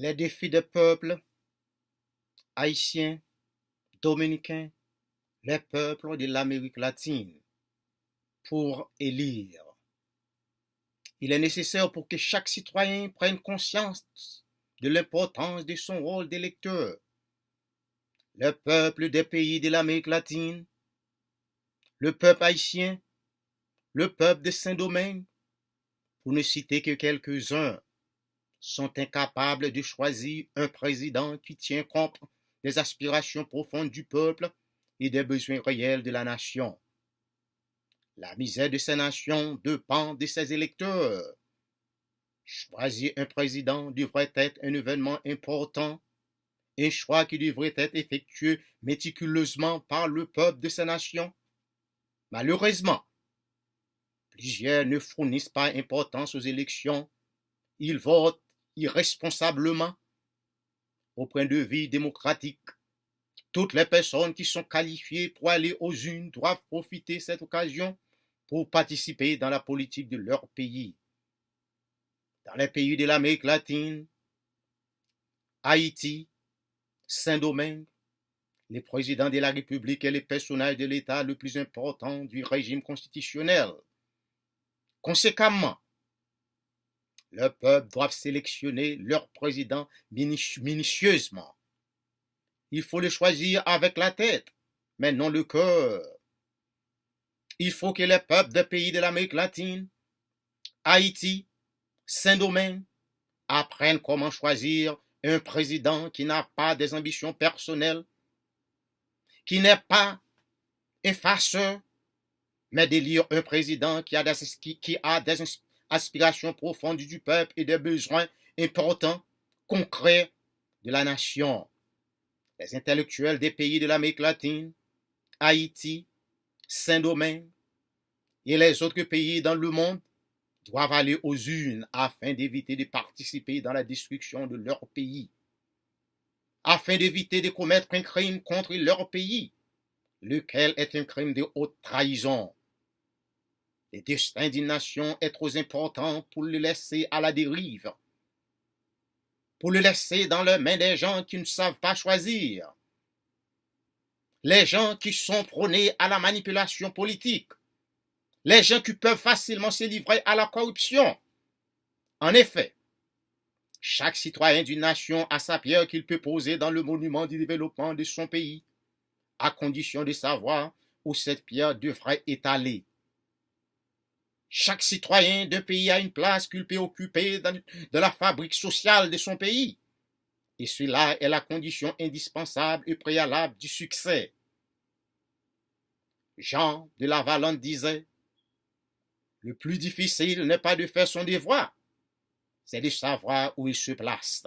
Les défis des peuples haïtiens, dominicains, les peuples de l'Amérique latine pour élire. Il est nécessaire pour que chaque citoyen prenne conscience de l'importance de son rôle d'électeur. Le peuple des pays de l'Amérique latine, le peuple haïtien, le peuple de Saint-Domingue, pour ne citer que quelques-uns, sont incapables de choisir un président qui tient compte des aspirations profondes du peuple et des besoins réels de la nation. La misère de ces nations dépend de ses électeurs. Choisir un président devrait être un événement important, un choix qui devrait être effectué méticuleusement par le peuple de ces nations. Malheureusement, plusieurs ne fournissent pas importance aux élections. Ils votent irresponsablement. Au point de vue démocratique, toutes les personnes qui sont qualifiées pour aller aux urnes doivent profiter de cette occasion pour participer dans la politique de leur pays. Dans les pays de l'Amérique latine, Haïti, Saint-Domingue, le président de la République est le personnage de l'État le plus important du régime constitutionnel. Conséquemment, le peuple doit sélectionner leur président minutieusement. Il faut le choisir avec la tête, mais non le cœur. Il faut que les peuples des pays de l'Amérique latine, Haïti, Saint-Domingue, apprennent comment choisir un président qui n'a pas des ambitions personnelles, qui n'est pas un farceur, mais d'élire un président qui a des aspirations profondes du peuple et des besoins importants, concrets de la nation. Les intellectuels des pays de l'Amérique latine, Haïti, Saint-Domingue et les autres pays dans le monde doivent aller aux urnes afin d'éviter de participer dans la destruction de leur pays, afin d'éviter de commettre un crime contre leur pays, lequel est un crime de haute trahison. Le destin d'une nation est trop important pour le laisser à la dérive, pour le laisser dans les mains des gens qui ne savent pas choisir, les gens qui sont prônés à la manipulation politique, les gens qui peuvent facilement se livrer à la corruption. En effet, chaque citoyen d'une nation a sa pierre qu'il peut poser dans le monument du développement de son pays, à condition de savoir où cette pierre devrait étaler. Chaque citoyen d'un pays a une place qu'il peut occuper dans la fabrique sociale de son pays. Et cela est la condition indispensable et préalable du succès. Jean de La Valente disait: le plus difficile n'est pas de faire son devoir, c'est de savoir où il se place.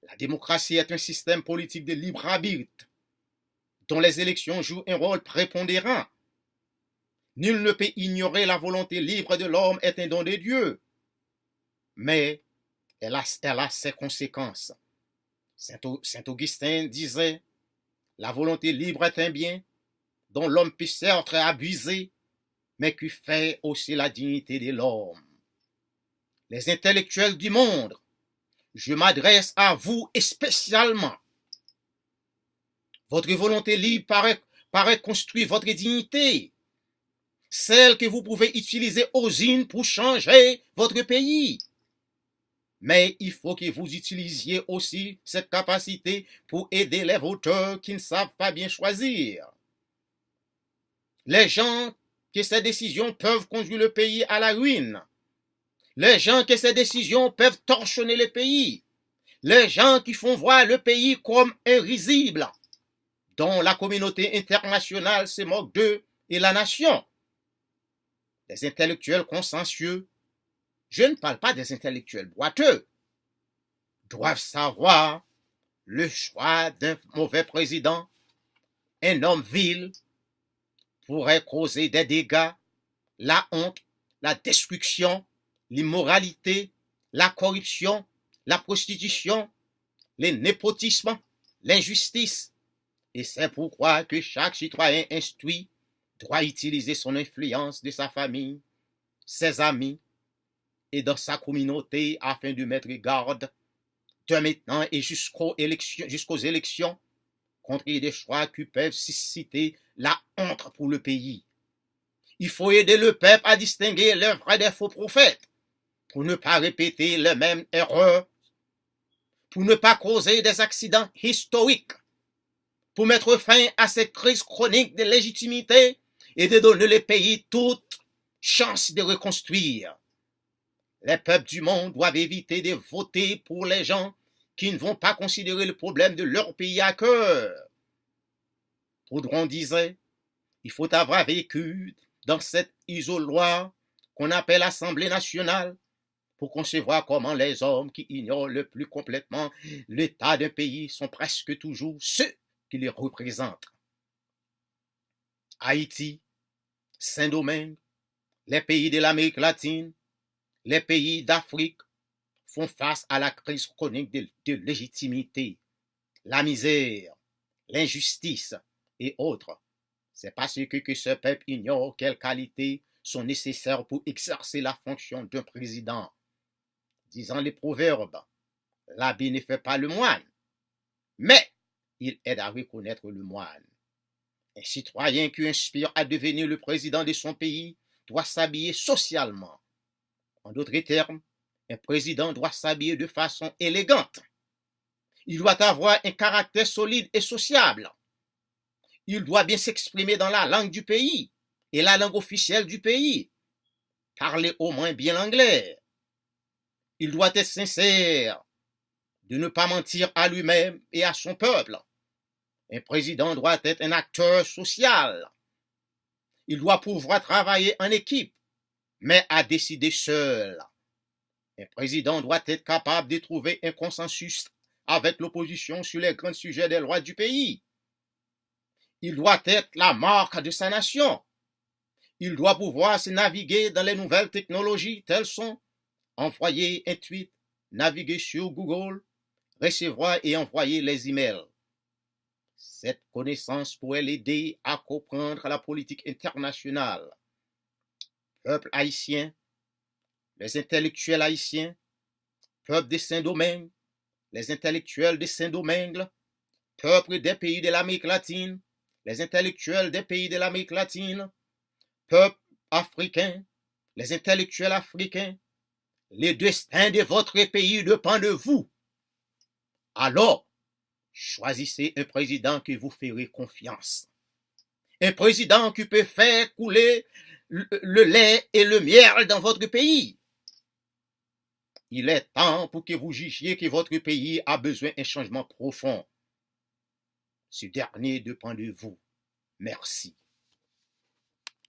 La démocratie est un système politique de libre arbitre, dont les élections jouent un rôle prépondérant. Nul ne peut ignorer la volonté libre de l'homme est un don de Dieu, mais elle a ses conséquences. Saint Augustin disait: la volonté libre est un bien dont l'homme peut certes abuser, mais qui fait aussi la dignité de l'homme. Les intellectuels du monde, je m'adresse à vous spécialement. Votre volonté libre paraît construire votre dignité, celle que vous pouvez utiliser aux urnes pour changer votre pays. Mais il faut que vous utilisiez aussi cette capacité pour aider les voteurs qui ne savent pas bien choisir. Les gens que ces décisions peuvent conduire le pays à la ruine. Les gens que ces décisions peuvent torchonner le pays. Les gens qui font voir le pays comme un risible, dont la communauté internationale se moque d'eux et la nation. Les intellectuels consciencieux, je ne parle pas des intellectuels boiteux, doivent savoir le choix d'un mauvais président, un homme vil, pourrait causer des dégâts, la honte, la destruction, l'immoralité, la corruption, la prostitution, le népotisme, l'injustice. Et c'est pourquoi que chaque citoyen instruit doit utiliser son influence de sa famille, ses amis et dans sa communauté afin de mettre garde de maintenant et jusqu'aux élections, contre des choix qui peuvent susciter la honte pour le pays. Il faut aider le peuple à distinguer les vrais des faux prophètes, pour ne pas répéter les mêmes erreurs, pour ne pas causer des accidents historiques, pour mettre fin à cette crise chronique de légitimité et de donner le pays toute chance de reconstruire. Les peuples du monde doivent éviter de voter pour les gens qui ne vont pas considérer le problème de leur pays à cœur. Proudhon disait, il faut avoir vécu dans cet isoloir qu'on appelle Assemblée nationale pour concevoir comment les hommes qui ignorent le plus complètement l'état d'un pays sont presque toujours ceux qui les représentent. Haïti, Saint-Domingue, les pays de l'Amérique latine, les pays d'Afrique font face à la crise chronique de légitimité, la misère, l'injustice et autres. C'est parce que ce peuple ignore quelles qualités sont nécessaires pour exercer la fonction d'un président. Disant les proverbes, l'habit ne fait pas le moine, mais il aide à reconnaître le moine. Un citoyen qui inspire à devenir le président de son pays doit s'habiller socialement. En d'autres termes, un président doit s'habiller de façon élégante. Il doit avoir un caractère solide et sociable. Il doit bien s'exprimer dans la langue du pays et la langue officielle du pays. Parler au moins bien l'anglais. Il doit être sincère, de ne pas mentir à lui-même et à son peuple. Un président doit être un acteur social. Il doit pouvoir travailler en équipe, mais à décider seul. Un président doit être capable de trouver un consensus avec l'opposition sur les grands sujets des lois du pays. Il doit être la marque de sa nation. Il doit pouvoir se naviguer dans les nouvelles technologies telles sont envoyer un tweet, naviguer sur Google, recevoir et envoyer les emails. Cette connaissance pourrait l'aider à comprendre la politique internationale. Peuple haïtien, les intellectuels haïtiens, peuple de Saint-Domingue, les intellectuels de Saint-Domingue, peuple des pays de l'Amérique latine, les intellectuels des pays de l'Amérique latine, peuple africain, les intellectuels africains, le destin de votre pays dépend de vous. Alors, choisissez un président qui vous ferait confiance. Un président qui peut faire couler le lait et le miel dans votre pays. Il est temps pour que vous jugiez que votre pays a besoin d'un changement profond. Ce dernier dépend de vous. Merci.